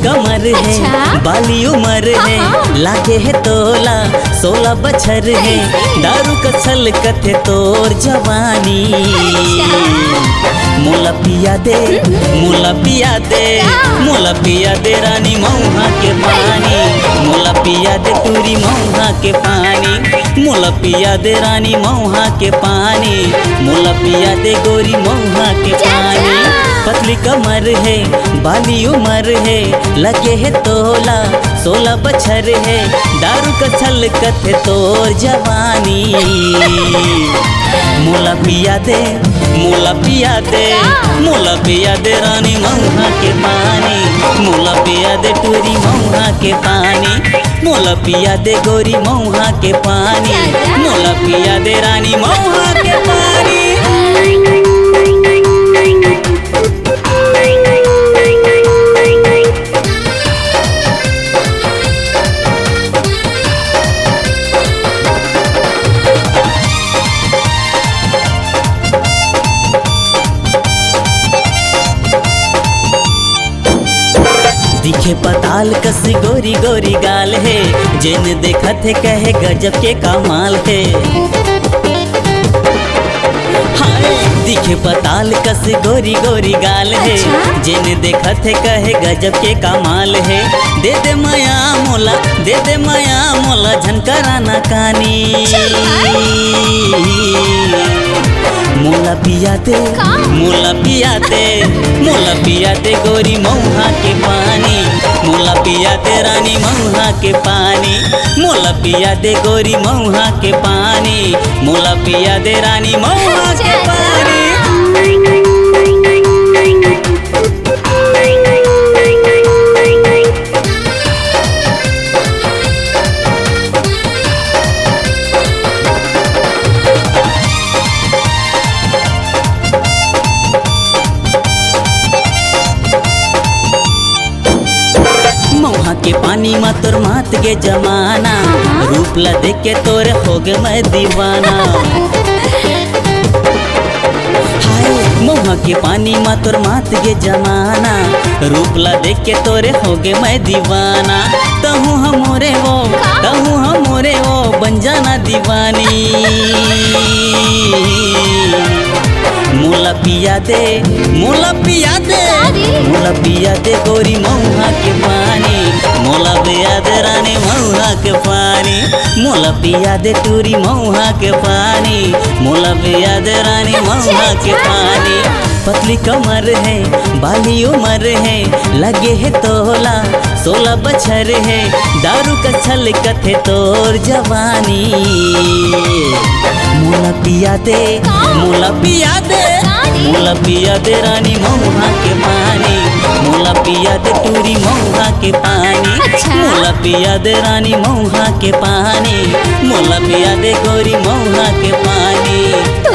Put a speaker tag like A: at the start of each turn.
A: कमर है, बाली उमर है, लागे है तोला 16 बछर है, दारू का छलकत है तोर जवानी। मोला पिया दे, मोला पिया दे, मोला पिया दे रानी मऊहा के पानी, मोला पिया दे टूरी मऊहा के पानी, मोला पिया दे रानी मऊहा के पानी, मोला पिया दे गोरी मऊहा के पानी। पतली कमर है, बाली उमर है, लगे है तोला 16 बछर है, दारू का छलकत है तोर जवानी। मोला पिया दे, मोला पिया दे, मोला पिया दे रानी मऊहा के पानी, मोला पिया दे टूरी मऊहा के पानी, मोला पिया दे गोरी मऊहा के पानी, मोला पिया दे रानी मऊहा के पानी। दिखे पताल कस गोरी गोरी गाल है, जिन देखत है कहे गजब के कमाल है। हाय दिखे पताल कस गोरी गोरी गाल है, जिन देखत है कहे गजब के कमाल है। दे दे माया मोला, दे दे माया मोला झनकराना कानी। मोला पिया दे, मोला पिया दे, मोला पिया दे गोरी मऊहा के पानी, मोला पिया दे रानी मऊहा के पानी, मोला पिया दे गोरी मऊहा के पानी, मोला पिया दे रानी मऊहा के पानी। मऊहा के पानी मा तोर मात के जमाना, रूप ला देख के तोरे हो गे मैं दीवाना। हाय मऊहा के पानी मा तोर मात के जमाना, रूप ला देख के तोरे हो गे मैं दीवाना। तहु हमोरे वो, तहु हमोरे वो बन जाना दीवानी। मोला पिया दे, मोला पिया दे, मोला पिया दे गोरी मऊहा के पानी, मोला पिया दे रानी मऊहा के पानी, मोला पिया दे टूरी मऊहा के पानी, मोला पिया दे रानी मऊहा के पानी। पतली कमर है, बाली उमर है, लगे है तोला 16 बछर है, दारू का छलकत है तोर जवानी। मोला पिया दे, मोला पिया दे, मोला पिया दे रानी मऊहा के पानी, मोला पिया दे टूरी मऊहा के पानी, मोला पिया दे रानी मऊहा के पानी, मोला पिया दे गोरी मऊहा के पानी।